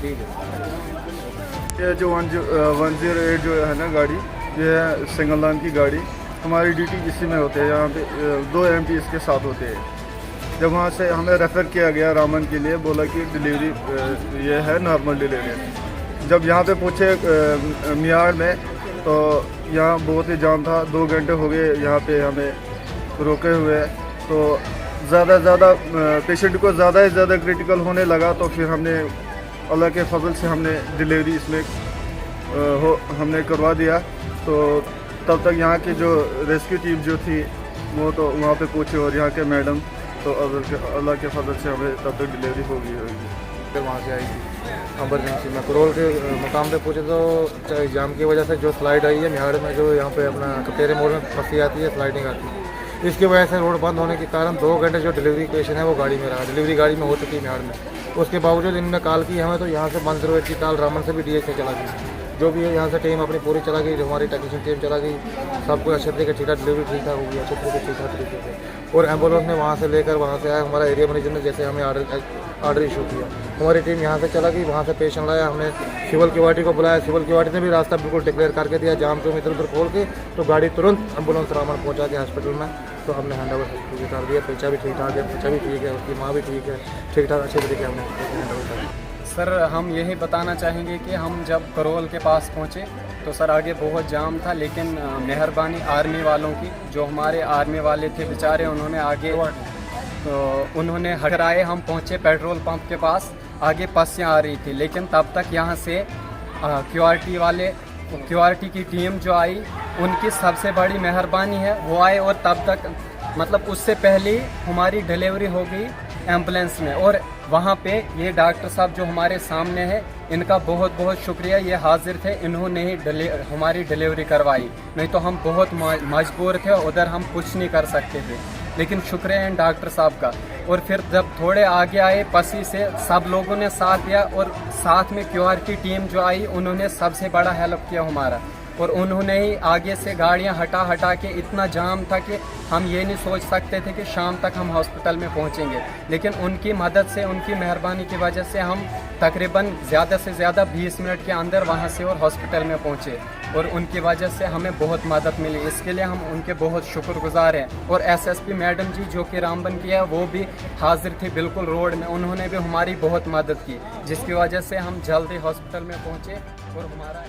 ठीक है। ये जो 108 जो है ना गाड़ी, ये है सिंगल लाइन की गाड़ी। हमारी ड्यूटी इसी में होती है। यहाँ पे 2 MP इसके साथ होते हैं। जब वहाँ से हमें रेफ़र किया गया रामन के लिए, बोला कि डिलीवरी ये है नॉर्मल डिलीवरी। जब यहाँ पे पूछे मियाड़ में, तो यहाँ बहुत ही जाम था। 2 घंटे हो गए यहाँ पे हमें रोके हुए। तो ज़्यादा पेशेंट को ज़्यादा से ज़्यादा क्रिटिकल होने लगा, तो फिर हमने अल्लाह के फजल से हमने डिलीवरी इसमें हमने करवा दिया। तो तब तक यहाँ की जो रेस्क्यू टीम जो थी वो तो वहाँ पे पहुँचे, और यहाँ के मैडम तो अल्लाह के फजल से हमें तब तक डिलीवरी हो गई होगी। फिर वहाँ से आई एमरजेंसी में करोल के मुकाम पे पहुँचे, तो जाम की वजह से जो स्लाइड आई है मिहाड़ में, जो यहाँ पे अपना कटेरे मोड़ में फंसी आती है, स्लाइडिंग आती है, इसकी वजह से रोड बंद होने के कारण 2 घंटे जो डिलीवरी पेशेंट है वो गाड़ी में रहा। डिलीवरी गाड़ी में हो चुकी है मिहाड़ में। उसके बावजूद इनने कॉल की हमें, तो यहाँ से 108 की ताल रामन से भी DH चला गई। जो भी है यहाँ से टीम अपनी पूरी चला गई, जो हमारी टेक्नीशियन टीम चला गई, सब कुछ अच्छे तरीके ठीक ठाक, डिलीवरी ठीक ठाक हो गई, अच्छे तरीके ठीक ठाक तरीके से। और एम्बुलेंस ने वहाँ से लेकर वहाँ से आया, हमारा एरिया मैनेजर ने जैसे हमें ऑर्डर इशू किया, हमारी टीम यहाँ से चला गई, वहाँ से पेशेंट लाया, हमने सिविल क्वालिटी को बुलाया। सिविल क्वालिटी ने भी रास्ता बिल्कुल डिक्लेयर करके दिया, जाम को इधर उधर खोल के, तो गाड़ी तुरंत एम्बुलेंस रामन पहुँचा के हॉस्पिटल में, तो हमने हैंड ओवर कर दिया। पेचा भी ठीक ठाक है, पेचा भी ठीक है, उसकी माँ भी ठीक है, ठीक ठाक अच्छे तरीके हमने हैंड ओवर कर दिया। सर हम यही बताना चाहेंगे कि हम जब करोल के पास पहुँचे तो सर आगे बहुत जाम था, लेकिन मेहरबानी आर्मी वालों की, जो हमारे आर्मी वाले थे बेचारे, उन्होंने आगे तो उन्होंने हटराए। हम पहुँचे पेट्रोल पंप के पास, आगे बसें आ रही थी, लेकिन तब तक यहाँ से क्यूआरटी की टीम जो आई, उनकी सबसे बड़ी मेहरबानी है, वो आए और तब तक मतलब उससे पहले ही हमारी डिलीवरी हो गई एम्बुलेंस में। और वहाँ पे ये डॉक्टर साहब जो हमारे सामने हैं, इनका बहुत बहुत शुक्रिया, ये हाजिर थे, इन्होंने ही हमारी डिलीवरी करवाई, नहीं तो हम बहुत मजबूर थे, उधर हम कुछ नहीं कर सकते थे। लेकिन शुक्रिया है इन डॉक्टर साहब का। और फिर जब थोड़े आगे आए पसी से, सब लोगों ने साथ दिया, और साथ में क्यूआरटी टीम जो आई, उन्होंने सबसे बड़ा हेल्प किया हमारा, और उन्होंने ही आगे से गाड़ियां हटा के, इतना जाम था कि हम ये नहीं सोच सकते थे कि शाम तक हम हॉस्पिटल में पहुंचेंगे। लेकिन उनकी मदद से, उनकी मेहरबानी की वजह से हम तकरीबन ज़्यादा से ज़्यादा 20 मिनट के अंदर वहां से और हॉस्पिटल में पहुंचे, और उनकी वजह से हमें बहुत मदद मिली। इसके लिए हम उनके बहुत शुक्रगुजार हैं। और SSP मैडम जी जो कि रामबन की है, वो भी हाजिर थी बिल्कुल रोड में, उन्होंने भी हमारी बहुत मदद की, जिसकी वजह से हम जल्दी हॉस्पिटल में पहुँचे और हमारा